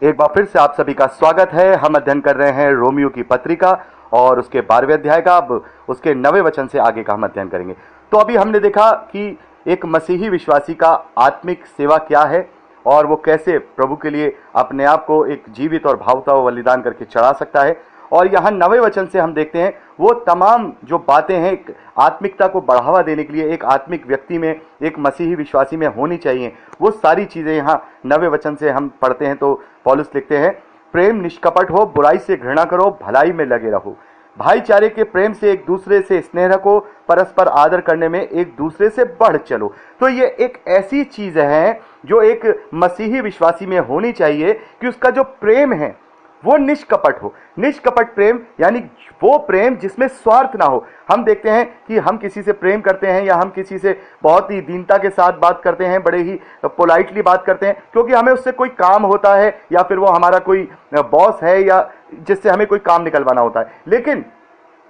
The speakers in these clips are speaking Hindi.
एक बार फिर से आप सभी का स्वागत है। हम अध्ययन कर रहे हैं रोमियो की पत्रिका और उसके 12वें अध्याय का। अब उसके 9वें वचन से आगे का हम अध्ययन करेंगे। तो अभी हमने देखा कि एक मसीही विश्वासी का आत्मिक सेवा क्या है और वो कैसे प्रभु के लिए अपने आप को एक जीवित और भावता हुआ बलिदान करके चढ़ा सकता है। और यहाँ 9वें वचन से हम देखते हैं वो तमाम जो बातें हैं एक आत्मिकता को बढ़ावा देने के लिए एक आत्मिक व्यक्ति में, एक मसीही विश्वासी में होनी चाहिए, वो सारी चीज़ें यहाँ 9वें वचन से हम पढ़ते हैं। तो पौलुस लिखते हैं, प्रेम निष्कपट हो, बुराई से घृणा करो, भलाई में लगे रहो, भाईचारे के प्रेम से एक दूसरे से स्नेह रखो, परस्पर आदर करने में एक दूसरे से बढ़ चलो। तो ये एक ऐसी चीज है जो एक मसीही विश्वासी में होनी चाहिए कि उसका जो प्रेम है वो निष्कपट हो। निष्कपट प्रेम यानी वो प्रेम जिसमें स्वार्थ ना हो। हम देखते हैं कि हम किसी से प्रेम करते हैं या हम किसी से बहुत ही दीनता के साथ बात करते हैं, बड़े ही पोलाइटली बात करते हैं, क्योंकि हमें उससे कोई काम होता है या फिर वो हमारा कोई बॉस है या जिससे हमें कोई काम निकलवाना होता है। लेकिन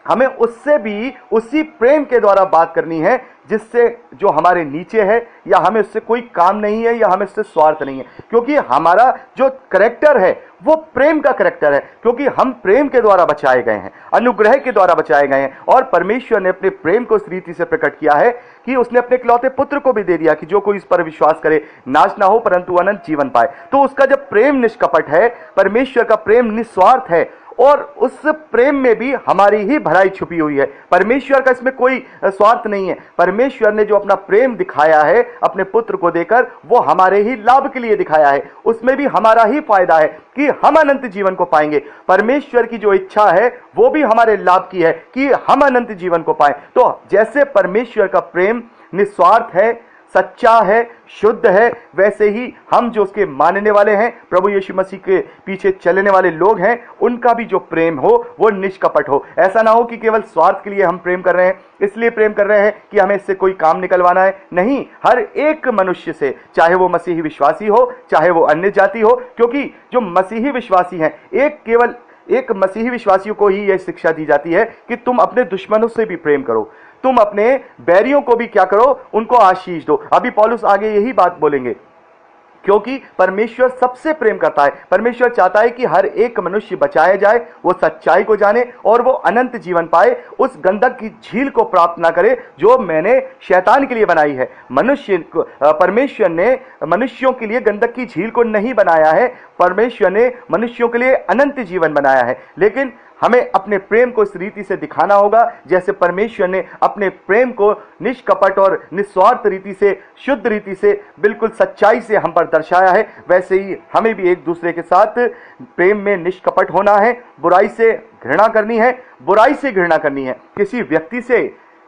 हमें उससे भी उसी प्रेम के द्वारा बात करनी है जिससे जो हमारे नीचे है या हमें उससे कोई काम नहीं है या हमें उससे स्वार्थ नहीं है, क्योंकि हमारा जो करैक्टर है वो प्रेम का करैक्टर है, क्योंकि हम प्रेम के द्वारा बचाए गए हैं, अनुग्रह के द्वारा बचाए गए हैं। और परमेश्वर ने अपने प्रेम को इस रीति से प्रकट किया है कि उसने अपने इकलौते पुत्र को भी दे दिया कि जो कोई इस पर विश्वास करे नाश ना हो परंतु अनंत जीवन पाए। तो उसका जब प्रेम निष्कपट है, परमेश्वर का प्रेम निस्वार्थ है और उस प्रेम में भी हमारी ही भलाई छुपी हुई है। परमेश्वर का इसमें कोई स्वार्थ नहीं है। परमेश्वर ने जो अपना प्रेम दिखाया है अपने पुत्र को देकर, वो हमारे ही लाभ के लिए दिखाया है। उसमें भी हमारा ही फायदा है कि हम अनंत जीवन को पाएंगे। परमेश्वर की जो इच्छा है वो भी हमारे लाभ की है कि हम अनंत जीवन को पाएं। तो जैसे परमेश्वर का प्रेम निस्वार्थ है, सच्चा है, शुद्ध है, वैसे ही हम जो उसके मानने वाले हैं, प्रभु यीशु मसीह के पीछे चलने वाले लोग हैं, उनका भी जो प्रेम हो वो निष्कपट हो। ऐसा ना हो कि केवल स्वार्थ के लिए हम प्रेम कर रहे हैं, इसलिए प्रेम कर रहे हैं कि हमें इससे कोई काम निकलवाना है। नहीं, हर एक मनुष्य से, चाहे वो मसीही विश्वासी हो चाहे वो अन्य जाति हो, क्योंकि जो मसीही विश्वासी हैं केवल एक मसीही विश्वासियों को ही यह शिक्षा दी जाती है कि तुम अपने दुश्मनों से भी प्रेम करो, तुम अपने बैरियों को भी क्या करो, उनको आशीष दो। अभी पौलुस आगे यही बात बोलेंगे, क्योंकि परमेश्वर सबसे प्रेम करता है। परमेश्वर चाहता है कि हर एक मनुष्य बचाया जाए, वो सच्चाई को जाने और वो अनंत जीवन पाए, उस गंधक की झील को प्राप्त ना करे जो मैंने शैतान के लिए बनाई है। परमेश्वर ने मनुष्यों के लिए गंधक की झील को नहीं बनाया है, परमेश्वर ने मनुष्यों के लिए अनंत जीवन बनाया है। लेकिन हमें अपने प्रेम को इस रीति से दिखाना होगा जैसे परमेश्वर ने अपने प्रेम को निष्कपट और निस्वार्थ रीति से, शुद्ध रीति से, बिल्कुल सच्चाई से हम पर दर्शाया है। वैसे ही हमें भी एक दूसरे के साथ प्रेम में निष्कपट होना है, बुराई से घृणा करनी है। बुराई से घृणा करनी है किसी व्यक्ति से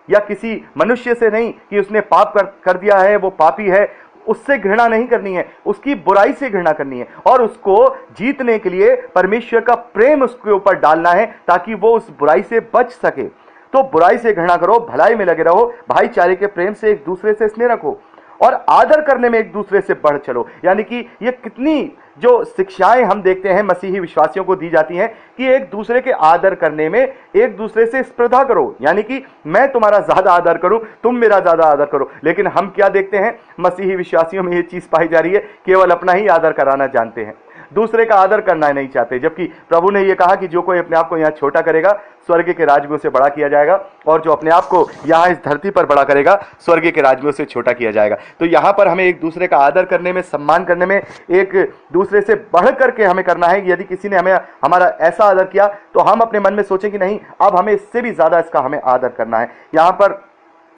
या किसी मनुष्य से नहीं कि उसने पाप कर दिया है, वो पापी है, उससे घृणा नहीं करनी है, उसकी बुराई से घृणा करनी है और उसको जीतने के लिए परमेश्वर का प्रेम उसके ऊपर डालना है ताकि वो उस बुराई से बच सके। तो बुराई से घृणा करो, भलाई में लगे रहो, भाईचारे के प्रेम से एक दूसरे से स्नेह रखो और आदर करने में एक दूसरे से बढ़ चलो। यानी कि ये कितनी जो शिक्षाएं हम देखते हैं मसीही विश्वासियों को दी जाती हैं कि एक दूसरे के आदर करने में एक दूसरे से स्पर्धा करो, यानी कि मैं तुम्हारा ज्यादा आदर करूं, तुम मेरा ज्यादा आदर करो। लेकिन हम क्या देखते हैं, मसीही विश्वासियों में ये चीज पाई जा रही है, केवल अपना ही आदर कराना जानते हैं, दूसरे का आदर करना नहीं चाहते। जबकि प्रभु ने यह कहा कि जो कोई अपने आप को यहाँ छोटा करेगा स्वर्ग के राज्य में उसे बड़ा किया जाएगा, और जो अपने आप को यहाँ इस धरती पर बड़ा करेगा स्वर्ग के राज्य में उसे छोटा किया जाएगा। तो यहाँ पर हमें एक दूसरे का आदर करने में, सम्मान करने में, एक दूसरे से बढ़ करके हमें करना है। यदि किसी ने हमें हमारा ऐसा आदर किया तो हम अपने मन में सोचें कि नहीं, अब हमें इससे भी ज्यादा इसका हमें आदर करना है। यहाँ पर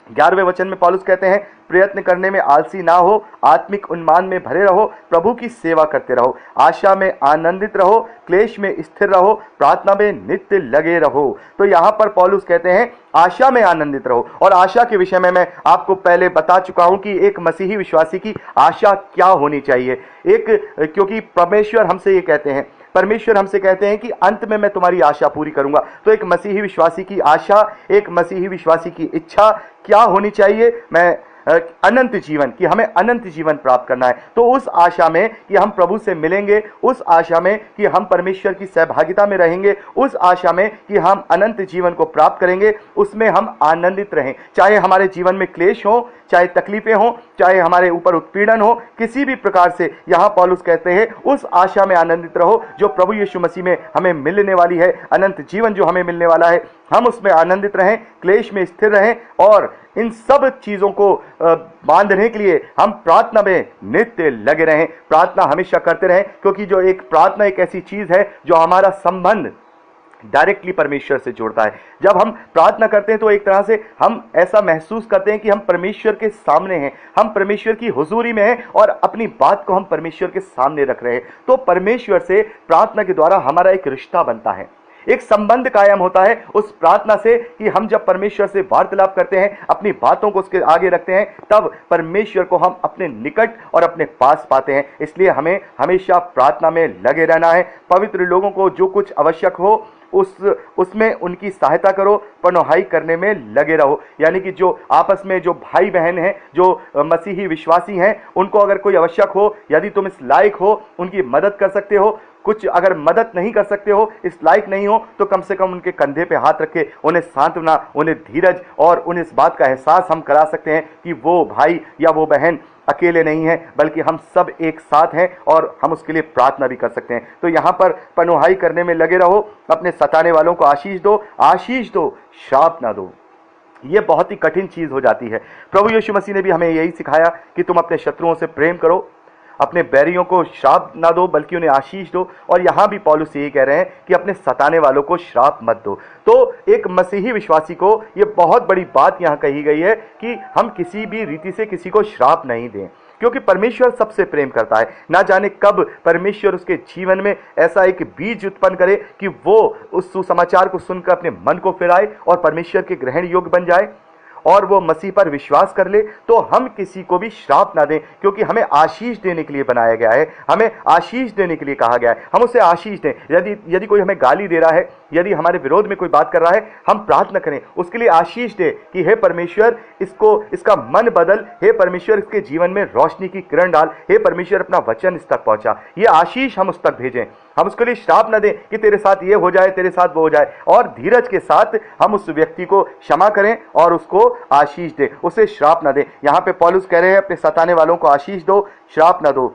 11वें वचन में पौलुस कहते हैं, प्रयत्न करने में आलसी ना हो, आत्मिक उन्मान में भरे रहो, प्रभु की सेवा करते रहो, आशा में आनंदित रहो, क्लेश में स्थिर रहो, प्रार्थना में नित्य लगे रहो। तो यहाँ पर पौलुस कहते हैं आशा में आनंदित रहो। और आशा के विषय में मैं आपको पहले बता चुका हूं कि एक मसीही विश्वासी की आशा क्या होनी चाहिए। क्योंकि परमेश्वर हमसे ये कहते हैं, परमेश्वर हमसे कहते हैं कि अंत में मैं तुम्हारी आशा पूरी करूंगा। तो एक मसीही विश्वासी की आशा, एक मसीही विश्वासी की इच्छा क्या होनी चाहिए, मैं अनंत जीवन, कि हमें अनंत जीवन प्राप्त करना है। तो उस आशा में कि हम प्रभु से मिलेंगे, उस आशा में कि हम परमेश्वर की सहभागिता में रहेंगे, उस आशा में कि हम अनंत जीवन को प्राप्त करेंगे, उसमें हम आनंदित रहें। चाहे हमारे जीवन में क्लेश हो, चाहे तकलीफें हो, चाहे हमारे ऊपर उत्पीड़न हो, किसी भी प्रकार से, यहां पौलुस कहते हैं उस आशा में आनंदित रहो जो प्रभु यीशु मसीह में हमें मिलने वाली है। अनंत जीवन जो हमें मिलने वाला है, हम उसमें आनंदित रहें, क्लेश में स्थिर रहें, और इन सब चीजों को बांधने के लिए हम प्रार्थना में नित्य लगे रहें, प्रार्थना हमेशा करते रहें। क्योंकि जो एक प्रार्थना एक ऐसी चीज है जो हमारा संबंध डायरेक्टली परमेश्वर से जोड़ता है। जब हम प्रार्थना करते हैं तो एक तरह से हम ऐसा महसूस करते हैं कि हम परमेश्वर के सामने हैं, हम परमेश्वर की हुजूरी में हैं और अपनी बात को हम परमेश्वर के सामने रख रहे हैं। तो परमेश्वर से प्रार्थना के द्वारा हमारा एक रिश्ता बनता है, एक संबंध कायम होता है उस प्रार्थना से, कि हम जब परमेश्वर से वार्तालाप करते हैं, अपनी बातों को उसके आगे रखते हैं, तब परमेश्वर को हम अपने निकट और अपने पास पाते हैं। इसलिए हमें हमेशा प्रार्थना में लगे रहना है। पवित्र लोगों को जो कुछ आवश्यक हो उसमें उनकी सहायता करो, पनौहाई करने में लगे रहो। यानी कि जो आपस में जो भाई बहन हैं, जो मसीही विश्वासी हैं, उनको अगर कोई आवश्यक हो, यदि तुम इस लायक हो, उनकी मदद कर सकते हो। कुछ अगर मदद नहीं कर सकते हो, इस लायक नहीं हो, तो कम से कम उनके कंधे पे हाथ रख के उन्हें सांत्वना, उन्हें धीरज और उन्हें इस बात का एहसास हम करा सकते हैं कि वो भाई या वो बहन अकेले नहीं है, बल्कि हम सब एक साथ हैं और हम उसके लिए प्रार्थना भी कर सकते हैं। तो यहाँ पर पनौहाई करने में लगे रहो, अपने सताने वालों को आशीष दो, श्राप ना दो। ये बहुत ही कठिन चीज हो जाती है। प्रभु यीशु मसीह ने भी हमें यही सिखाया कि तुम अपने शत्रुओं से प्रेम करो, अपने बैरियों को श्राप ना दो बल्कि उन्हें आशीष दो। और यहां भी पौलुस यही कह रहे हैं कि अपने सताने वालों को श्राप मत दो। तो एक मसीही विश्वासी को ये बहुत बड़ी बात यहां कही गई है कि हम किसी भी रीति से किसी को श्राप नहीं दें, क्योंकि परमेश्वर सबसे प्रेम करता है। ना जाने कब परमेश्वर उसके जीवन में ऐसा एक बीज उत्पन्न करे कि वो उस सुसमाचार को सुनकर अपने मन को फिराए और परमेश्वर के ग्रहण योग्य बन जाए और वो मसीह पर विश्वास कर ले। तो हम किसी को भी श्राप ना दें, क्योंकि हमें आशीष देने के लिए बनाया गया है, हमें आशीष देने के लिए कहा गया है। हम उसे आशीष दें। यदि कोई हमें गाली दे रहा है, यदि हमारे विरोध में कोई बात कर रहा है, हम प्रार्थना करें, उसके लिए आशीष दे कि हे परमेश्वर, इसका मन बदल, हे परमेश्वर इसके जीवन में रोशनी की किरण डाल, हे परमेश्वर अपना वचन इस तक पहुंचा। ये आशीष हम उस तक भेजें। हम उसके लिए श्राप न दें कि तेरे साथ ये हो जाए, तेरे साथ वो हो जाए। और धीरज के साथ हम उस व्यक्ति को क्षमा करें और उसको आशीष दें, उसे श्राप न दें। यहां पे पौलुस कह रहे हैं अपने सताने वालों को आशीष दो, श्राप न दो।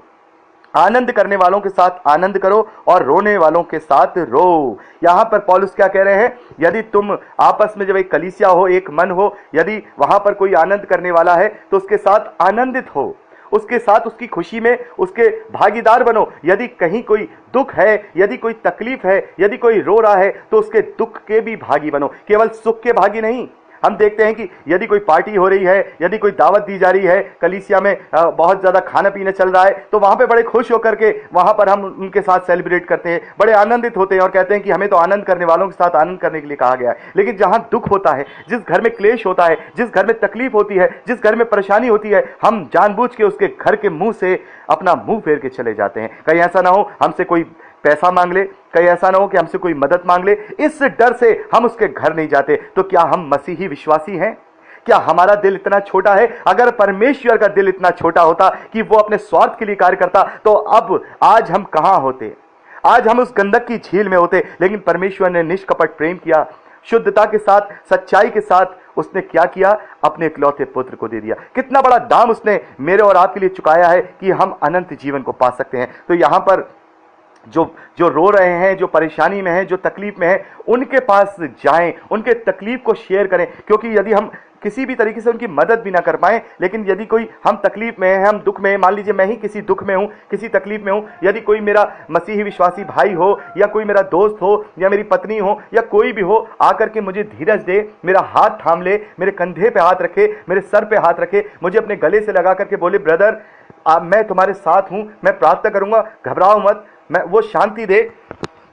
आनंद करने वालों के साथ आनंद करो और रोने वालों के साथ रो। यहां पर पौलुस क्या कह रहे हैं? यदि तुम आपस में जब एक कलीसिया हो, एक मन हो, यदि वहां पर कोई आनंद करने वाला है तो उसके साथ आनंदित हो, उसके साथ उसकी खुशी में उसके भागीदार बनो। यदि कहीं कोई दुख है, यदि कोई तकलीफ है, यदि कोई रो रहा है, तो उसके दुख के भी भागी बनो, केवल सुख के भागी नहीं। हम देखते हैं कि यदि कोई पार्टी हो रही है, यदि कोई दावत दी जा रही है, कलीसिया में बहुत ज्यादा खाना पीना चल रहा है, तो वहां पे बड़े खुश होकर के वहां पर हम उनके साथ सेलिब्रेट करते हैं, बड़े आनंदित होते हैं और कहते हैं कि हमें तो आनंद करने वालों के साथ आनंद करने के लिए कहा गया है। लेकिन जहां दुख होता है, जिस घर में क्लेश होता है, जिस घर में तकलीफ होती है, जिस घर में परेशानी होती है, हम जानबूझ के उसके घर के मुंह से अपना मुंह फेर के चले जाते हैं। कहीं ऐसा ना हो हमसे कोई पैसा मांग ले, कहीं ऐसा ना हो कि हमसे कोई मदद मांग ले, इस डर से हम उसके घर नहीं जाते। तो क्या हम मसीही विश्वासी हैं? क्या हमारा दिल इतना छोटा है? अगर परमेश्वर का दिल इतना छोटा होता कि वो अपने स्वार्थ के लिए कार्य करता, तो अब आज हम कहां होते? आज हम उस गंधक की झील में होते। लेकिन परमेश्वर ने निष्कपट प्रेम किया, शुद्धता के साथ, सच्चाई के साथ उसने क्या किया? अपने इकलौते पुत्र को दे दिया। कितना बड़ा दाम उसने मेरे और आपके लिए चुकाया है कि हम अनंत जीवन को पा सकते हैं। तो यहां पर जो रो रहे हैं, जो परेशानी में हैं, जो तकलीफ में हैं, उनके पास जाएं, उनके तकलीफ को शेयर करें। क्योंकि यदि हम किसी भी तरीके से उनकी मदद भी ना कर पाए, लेकिन यदि कोई हम तकलीफ में है, हम दुख में है, मान लीजिए मैं ही किसी दुख में हूं, किसी तकलीफ में हूं, यदि कोई मेरा मसीही विश्वासी भाई हो या कोई मेरा दोस्त हो या मेरी पत्नी हो या कोई भी हो, आकर के मुझे धीरज दे, मेरा हाथ थाम ले, मेरे कंधे पे हाथ रखे, मेरे सर पे हाथ रखे, मुझे अपने गले से लगा करके बोले ब्रदर मैं तुम्हारे साथ हूं, मैं प्रार्थना करूंगा, घबराओ मत, मैं वो शांति दे,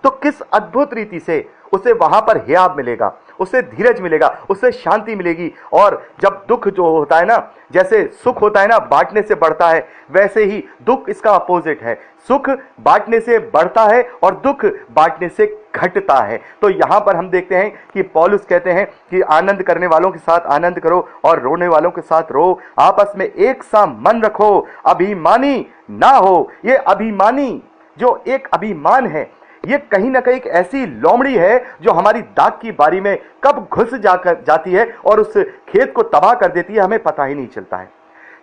तो किस अद्भुत रीति से उसे वहां पर हियाव मिलेगा, उसे धीरज मिलेगा, उसे शांति मिलेगी। और जब दुख जो होता है ना, जैसे सुख होता है ना बांटने से बढ़ता है, वैसे ही दुख इसका अपोजिट है। सुख बांटने से बढ़ता है और दुख बांटने से घटता है। तो यहां पर हम देखते हैं कि पौलुस कहते हैं कि आनंद करने वालों के साथ आनंद करो और रोने वालों के साथ रो, आपस में एक सा मन रखो, अभिमानी ना हो। ये अभिमानी जो एक अभिमान है, ये कहीं ना कहीं एक ऐसी लोमड़ी है जो हमारी दाग की बारी में कब घुस जाती है और उस खेत को तबाह कर देती है, हमें पता ही नहीं चलता है।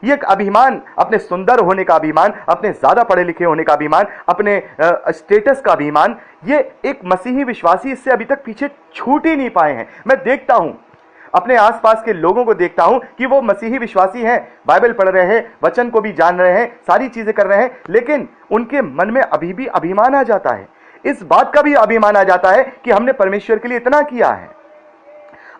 ये एक अभिमान, अपने सुंदर होने का अभिमान, अपने ज्यादा पढ़े लिखे होने का अभिमान, अपने स्टेटस का अभिमान, ये एक मसीही विश्वासी इससे अभी तक पीछे छूट ही नहीं पाए हैं। मैं देखता हूं, अपने आसपास के लोगों को देखता हूं कि वो मसीही विश्वासी हैं, बाइबल पढ़ रहे हैं, वचन को भी जान रहे हैं, सारी चीजें कर रहे हैं, लेकिन उनके मन में अभी भी अभिमान आ जाता है। इस बात का भी अभिमान आ जाता है कि हमने परमेश्वर के लिए इतना किया है।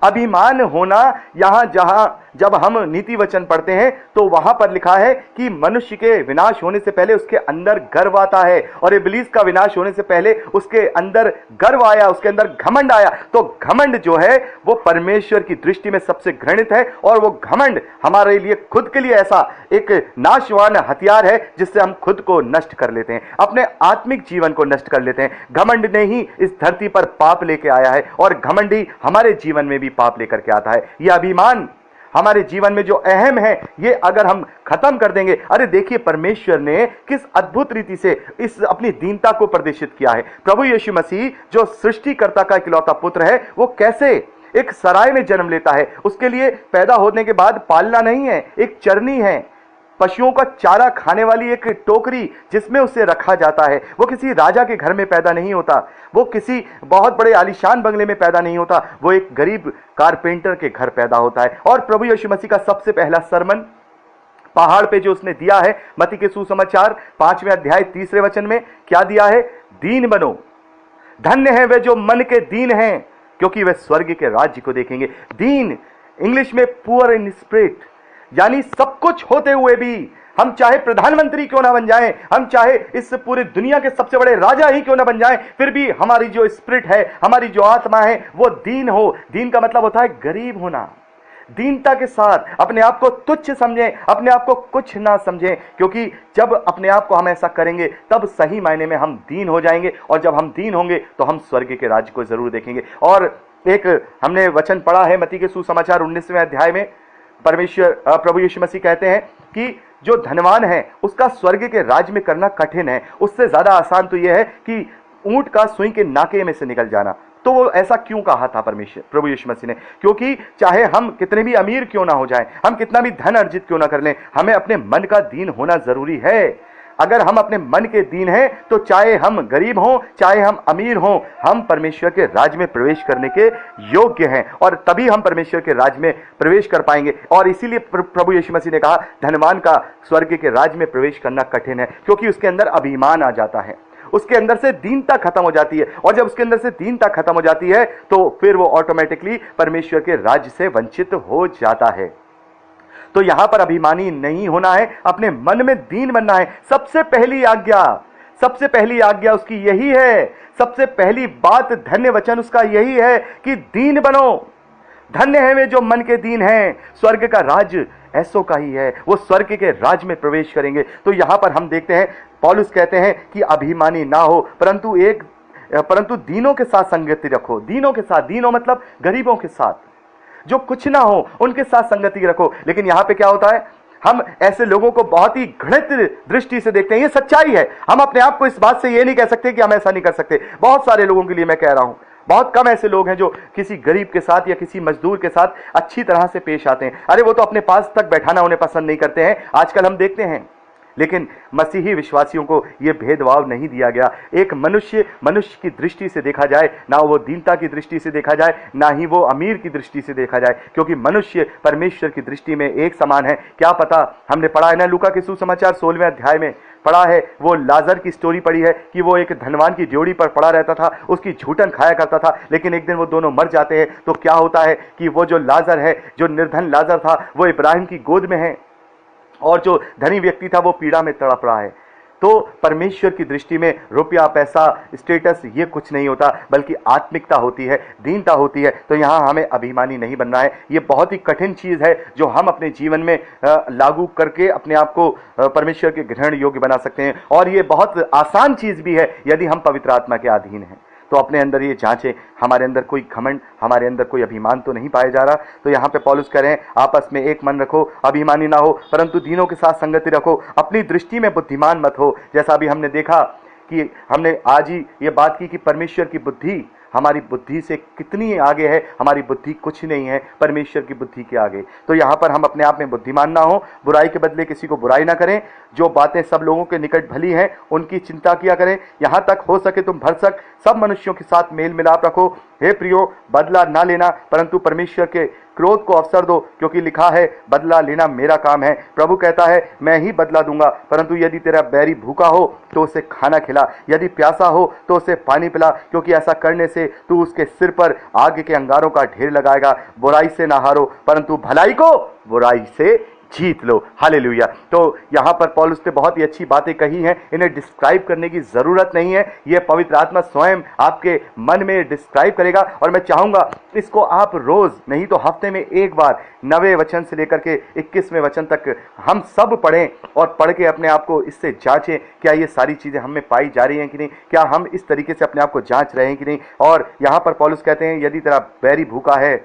अभिमान होना, यहां जहां जब हम नीति वचन पढ़ते हैं तो वहां पर लिखा है कि मनुष्य के विनाश होने से पहले उसके अंदर गर्व आता है, और इब्लीस का विनाश होने से पहले उसके अंदर गर्व आया, उसके अंदर घमंड आया। तो घमंड जो है वो परमेश्वर की दृष्टि में सबसे घृणित है, और वो घमंड हमारे लिए खुद के लिए ऐसा एक नाशवान हथियार है जिससे हम खुद को नष्ट कर लेते हैं, अपने आत्मिक जीवन को नष्ट कर लेते हैं। घमंड ने ही इस धरती पर पाप लेके आया है, और घमंड ही हमारे जीवन में भी पाप लेकर के आता है। यह अभिमान हमारे जीवन में जो अहम है, ये अगर हम खत्म कर देंगे, अरे देखिए परमेश्वर ने किस अद्भुत रीति से इस अपनी दीनता को प्रदर्शित किया है। प्रभु यीशु मसीह जो सृष्टिकर्ता का इकलौता पुत्र है, वो कैसे एक सराय में जन्म लेता है। उसके लिए पैदा होने के बाद पालना नहीं है, एक चरनी है, पशुओं का चारा खाने वाली एक टोकरी जिसमें उसे रखा जाता है। वो किसी राजा के घर में पैदा नहीं होता, वो किसी बहुत बड़े आलीशान बंगले में पैदा नहीं होता, वो एक गरीब कारपेंटर के घर पैदा होता है। और प्रभु यीशु मसीह का सबसे पहला सरमन पहाड़ पे जो उसने दिया है, मत्ती के सुसमाचार 5वें अध्याय 3 वचन में क्या दिया है? दीन बनो, धन्य है वे जो मन के दीन हैं, क्योंकि वे स्वर्ग के राज्य को देखेंगे। दीन इंग्लिश में पुअर इन स्पिरिट, यानी सब कुछ होते हुए भी हम चाहे प्रधानमंत्री क्यों ना बन जाएं, हम चाहे इस पूरी दुनिया के सबसे बड़े राजा ही क्यों ना बन जाएं, फिर भी हमारी जो स्पिरिट है, हमारी जो आत्मा है, वो दीन हो। दीन का मतलब होता है गरीब होना। दीनता के साथ अपने आप को तुच्छ समझें, अपने आप को कुछ ना समझें, क्योंकि जब अपने आप को हम ऐसा करेंगे तब सही मायने में हम दीन हो जाएंगे, और जब हम दीन होंगे तो हम स्वर्ग के राज्य को जरूर देखेंगे। और एक हमने वचन पढ़ा है मत्ती के सुसमाचार 19वें अध्याय में, परमेश्वर प्रभु यीशु मसीह कहते हैं कि जो धनवान है उसका स्वर्ग के राज्य में करना कठिन है। उससे ज्यादा आसान तो यह है कि ऊंट का सुई के नाके में से निकल जाना। तो वो ऐसा क्यों कहा था परमेश्वर प्रभु यीशु मसीह ने? क्योंकि चाहे हम कितने भी अमीर क्यों ना हो जाएं, हम कितना भी धन अर्जित क्यों ना कर लें, हमें अपने मन का दीन होना जरूरी है। अगर हम अपने मन के दीन हैं तो चाहे हम गरीब हों, चाहे हम अमीर हों, हम परमेश्वर के राज्य में प्रवेश करने के योग्य हैं, और तभी हम परमेश्वर के राज्य में प्रवेश कर पाएंगे। और इसीलिए प्रभु यीशु मसीह ने कहा धनवान का स्वर्ग के राज्य में प्रवेश करना कठिन है, क्योंकि उसके अंदर अभिमान आ जाता है, उसके अंदर से दीनता खत्म हो जाती है। और जब उसके अंदर से दीनता खत्म हो जाती है तो फिर वो ऑटोमेटिकली परमेश्वर के राज्य से वंचित हो जाता है। तो यहां पर अभिमानी नहीं होना है, अपने मन में दीन बनना है। सबसे पहली आज्ञा उसकी यही है, सबसे पहली बात, धन्य वचन उसका यही है कि दीन बनो। धन्य है वे जो मन के दीन हैं, स्वर्ग का राज्य ऐसों का ही है, वो स्वर्ग के राज्य में प्रवेश करेंगे। तो यहां पर हम देखते हैं पौलुस कहते हैं कि अभिमानी ना हो, परंतु दीनों के साथ संगति रखो। दीनों के साथ, दीनों मतलब गरीबों के साथ, जो कुछ ना हो उनके साथ संगति रखो। लेकिन यहां पे क्या होता है, हम ऐसे लोगों को बहुत ही घृणित दृष्टि से देखते हैं। ये सच्चाई है, हम अपने आप को इस बात से ये नहीं कह सकते कि हम ऐसा नहीं कर सकते। बहुत सारे लोगों के लिए मैं कह रहा हूं, बहुत कम ऐसे लोग हैं जो किसी गरीब के साथ या किसी मजदूर के साथ अच्छी तरह से पेश आते हैं। अरे वो तो अपने पास तक बैठाना उन्हें पसंद नहीं करते हैं, आजकल हम देखते हैं। लेकिन मसीही विश्वासियों को यह भेदभाव नहीं दिया गया। एक मनुष्य की दृष्टि से देखा जाए, ना वो दीनता की दृष्टि से देखा जाए, ना ही वो अमीर की दृष्टि से देखा जाए, क्योंकि मनुष्य परमेश्वर की दृष्टि में एक समान है। क्या पता, हमने पढ़ा है ना लूका के सुसमाचार 16वें अध्याय में पढ़ा है, वो लाजर की स्टोरी पढ़ी है कि वो एक धनवान की ड्योढ़ी पर पड़ा रहता था, उसकी झूठन खाया करता था, लेकिन एक दिन वो दोनों मर जाते हैं। तो क्या होता है कि वो जो लाजर है, जो निर्धन लाजर था, वो इब्राहिम की गोद में है, और जो धनी व्यक्ति था वो पीड़ा में तड़प रहा है। तो परमेश्वर की दृष्टि में रुपया, पैसा, स्टेटस ये कुछ नहीं होता, बल्कि आत्मिकता होती है, दीनता होती है। तो यहाँ हमें अभिमानी नहीं बनना है। ये बहुत ही कठिन चीज है जो हम अपने जीवन में लागू करके अपने आप को परमेश्वर के ग्रहण योग्य बना सकते हैं, और ये बहुत आसान चीज भी है यदि हम पवित्र आत्मा के अधीन हैं। तो अपने अंदर ये जांचें, हमारे अंदर कोई घमंड, हमारे अंदर कोई अभिमान तो नहीं पाया जा रहा। तो यहाँ पे पौलुस कह रहे हैं आपस में एक मन रखो, अभिमानी ना हो, परंतु दीनों के साथ संगति रखो, अपनी दृष्टि में बुद्धिमान मत हो। जैसा अभी हमने देखा कि हमने आज ही ये बात की कि परमेश्वर की बुद्धि हमारी बुद्धि से कितनी आगे है। हमारी बुद्धि कुछ नहीं है परमेश्वर की बुद्धि के आगे। तो यहाँ पर हम अपने आप में बुद्धिमान ना हो, बुराई के बदले किसी को बुराई ना करें, जो बातें सब लोगों के निकट भली हैं उनकी चिंता किया करें, यहाँ तक हो सके तुम भरसक सब मनुष्यों के साथ मेल मिलाप रखो। हे प्रियो, बदला ना लेना परंतु परमेश्वर के क्रोध को अवसर दो, क्योंकि लिखा है बदला लेना मेरा काम है, प्रभु कहता है मैं ही बदला दूंगा। परंतु यदि तेरा बैरी भूखा हो तो उसे खाना खिला, यदि प्यासा हो तो उसे पानी पिला, क्योंकि ऐसा करने से तू उसके सिर पर आग के अंगारों का ढेर लगाएगा। बुराई से ना हारो परंतु भलाई को बुराई से जीत लो। हालेलुया। तो यहाँ पर पौलुस ने बहुत ही अच्छी बातें कही हैं, इन्हें डिस्क्राइब करने की जरूरत नहीं है, ये पवित्र आत्मा स्वयं आपके मन में डिस्क्राइब करेगा। और मैं चाहूंगा इसको आप रोज नहीं तो हफ्ते में एक बार 9वें वचन से लेकर के 21वें वचन तक हम सब पढ़ें, और पढ़ के अपने आप को इससे जांचें, क्या ये सारी चीजें हम में पाई जा रही हैं कि नहीं, क्या हम इस तरीके से अपने आप को जांच रहे हैं कि नहीं। और यहाँ पर पौलुस कहते हैं यदि तेरा बैरी भूखा है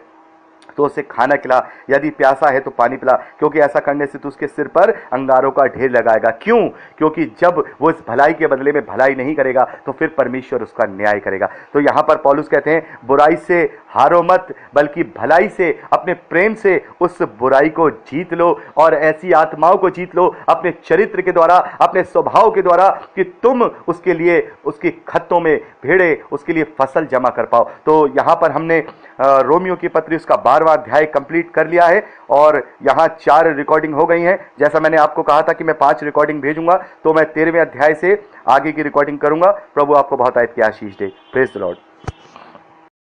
तो उसे खाना खिला, यदि प्यासा है तो पानी पिला, क्योंकि ऐसा करने से तू उसके सिर पर अंगारों का ढेर लगाएगा। क्यों? क्योंकि जब वो इस भलाई के बदले में भलाई नहीं करेगा तो फिर परमेश्वर उसका न्याय करेगा। तो यहाँ पर पौलुस कहते हैं बुराई से हारो मत, बल्कि भलाई से, अपने प्रेम से उस बुराई को जीत लो, और ऐसी आत्माओं को जीत लो अपने चरित्र के द्वारा, अपने स्वभाव के द्वारा, कि तुम उसके लिए, उसके खत्तों में भेड़े, उसके लिए फसल जमा कर पाओ। तो यहाँ पर हमने रोमियो की पत्री उसका 12वां अध्याय कंप्लीट कर लिया है, और यहाँ 4 रिकॉर्डिंग हो गई हैं। जैसा मैंने आपको कहा था कि मैं 5 रिकॉर्डिंग भेजूंगा, तो मैं 13वें अध्याय से आगे की रिकॉर्डिंग करूंगा। प्रभु आपको बहुत आयत की आशीष दे। Praise the Lord.